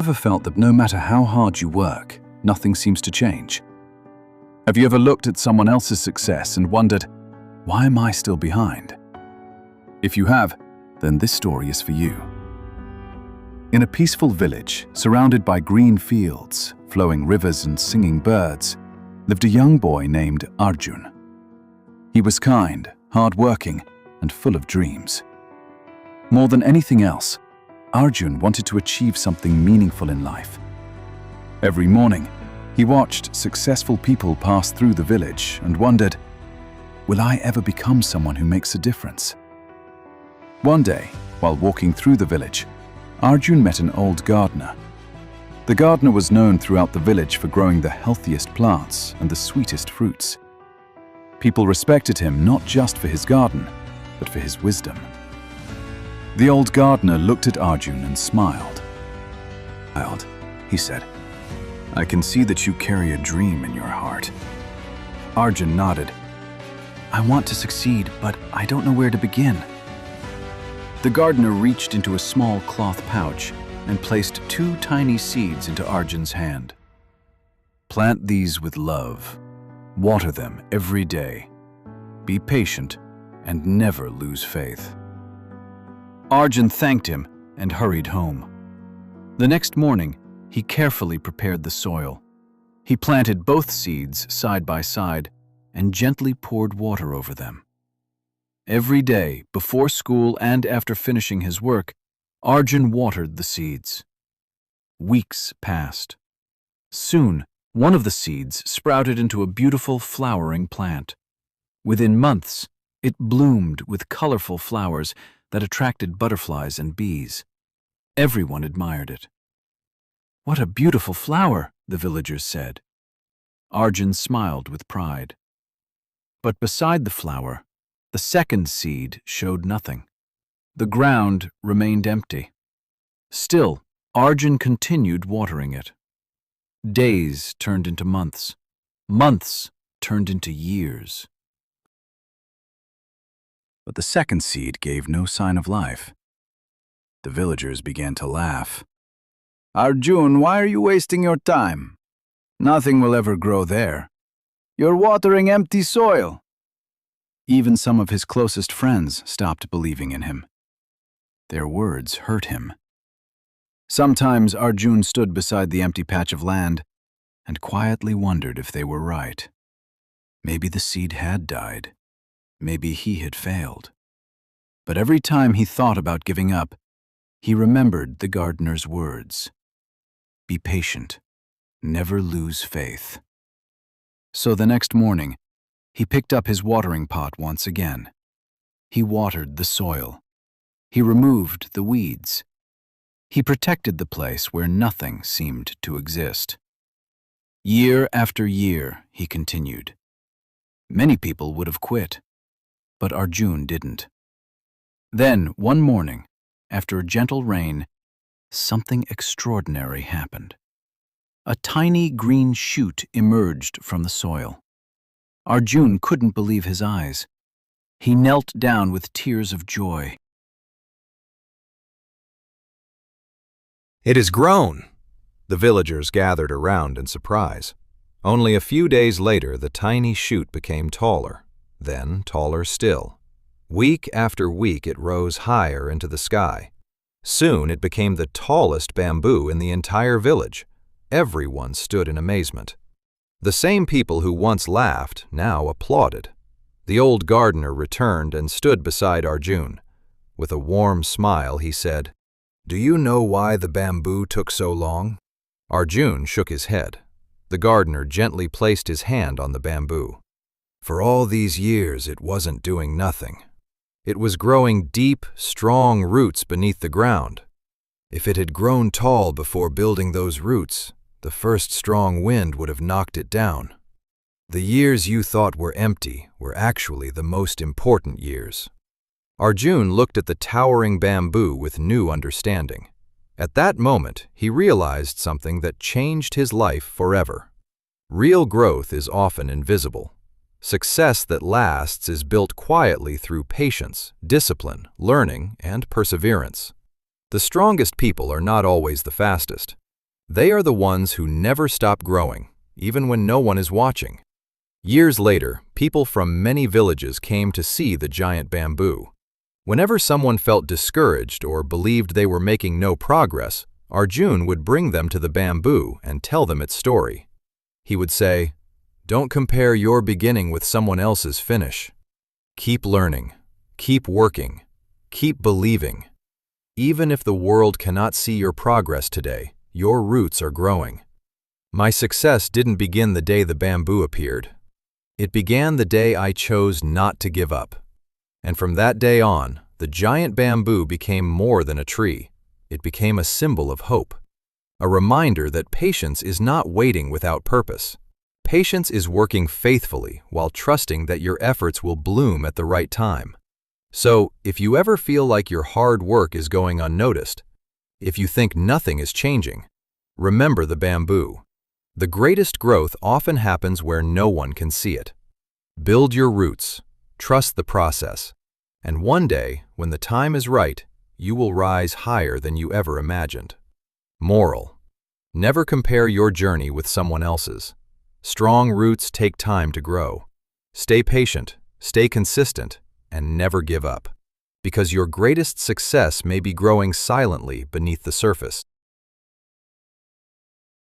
ever felt that no matter how hard you work, nothing seems to change? Have you ever looked at someone else's success and wondered, why am I still behind? If you have, then this story is for you. In a peaceful village, surrounded by green fields, flowing rivers and singing birds, lived a young boy named Arjun. He was kind, hard-working, and full of dreams. More than anything else, Arjun wanted to achieve something meaningful in life. Every morning, he watched successful people pass through the village and wondered, will I ever become someone who makes a difference? One day, while walking through the village, Arjun met an old gardener. The gardener was known throughout the village for growing the healthiest plants and the sweetest fruits. People respected him not just for his garden, but for his wisdom. The old gardener looked at Arjun and smiled. "Child," he said, "I can see that you carry a dream in your heart." Arjun nodded. "I want to succeed, but I don't know where to begin." The gardener reached into a small cloth pouch and placed 2 tiny seeds into Arjun's hand. "Plant these with love. Water them every day. Be patient and never lose faith." Arjun thanked him and hurried home. The next morning, he carefully prepared the soil. He planted both seeds side by side and gently poured water over them. Every day, before school and after finishing his work, Arjun watered the seeds. Weeks passed. Soon, one of the seeds sprouted into a beautiful flowering plant. Within months, it bloomed with colorful flowers that attracted butterflies and bees. Everyone admired it. "What a beautiful flower," the villagers said. Arjun smiled with pride. But beside the flower, the second seed showed nothing. The ground remained empty. Still, Arjun continued watering it. Days turned into months. Months turned into years. But the second seed gave no sign of life. The villagers began to laugh. "Arjun, why are you wasting your time? Nothing will ever grow there. You're watering empty soil." Even some of his closest friends stopped believing in him. Their words hurt him. Sometimes Arjun stood beside the empty patch of land and quietly wondered if they were right. Maybe the seed had died. Maybe he had failed. But every time he thought about giving up, he remembered the gardener's words. Be patient. Never lose faith. So the next morning, he picked up his watering pot once again. He watered the soil. He removed the weeds. He protected the place where nothing seemed to exist. Year after year, he continued. Many people would have quit, but Arjun didn't. Then, one morning, after a gentle rain, something extraordinary happened. A tiny green shoot emerged from the soil. Arjun couldn't believe his eyes. He knelt down with tears of joy. "It has grown!" The villagers gathered around in surprise. Only a few days later, the tiny shoot became taller, then taller still. Week after week, it rose higher into the sky. Soon, it became the tallest bamboo in the entire village. Everyone stood in amazement. The same people who once laughed now applauded. The old gardener returned and stood beside Arjun. With a warm smile, he said, "Do you know why the bamboo took so long?" Arjun shook his head. The gardener gently placed his hand on the bamboo. "For all these years, it wasn't doing nothing. It was growing deep, strong roots beneath the ground. If it had grown tall before building those roots, the first strong wind would have knocked it down. The years you thought were empty were actually the most important years." Arjun looked at the towering bamboo with new understanding. At that moment, he realized something that changed his life forever. Real growth is often invisible. Success that lasts is built quietly through patience, discipline, learning, and perseverance. The strongest people are not always the fastest. They are the ones who never stop growing, even when no one is watching. Years later, people from many villages came to see the giant bamboo. Whenever someone felt discouraged or believed they were making no progress, Arjun would bring them to the bamboo and tell them its story. He would say, "Don't compare your beginning with someone else's finish. Keep learning, keep working, keep believing. Even if the world cannot see your progress today, your roots are growing." My success didn't begin the day the bamboo appeared. It began the day I chose not to give up. And from that day on, the giant bamboo became more than a tree. It became a symbol of hope. A reminder that patience is not waiting without purpose. Patience is working faithfully while trusting that your efforts will bloom at the right time. So, if you ever feel like your hard work is going unnoticed, if you think nothing is changing, remember the bamboo. The greatest growth often happens where no one can see it. Build your roots, trust the process, and one day, when the time is right, you will rise higher than you ever imagined. Moral: never compare your journey with someone else's. Strong roots take time to grow. Stay patient, stay consistent, and never give up, because your greatest success may be growing silently beneath the surface.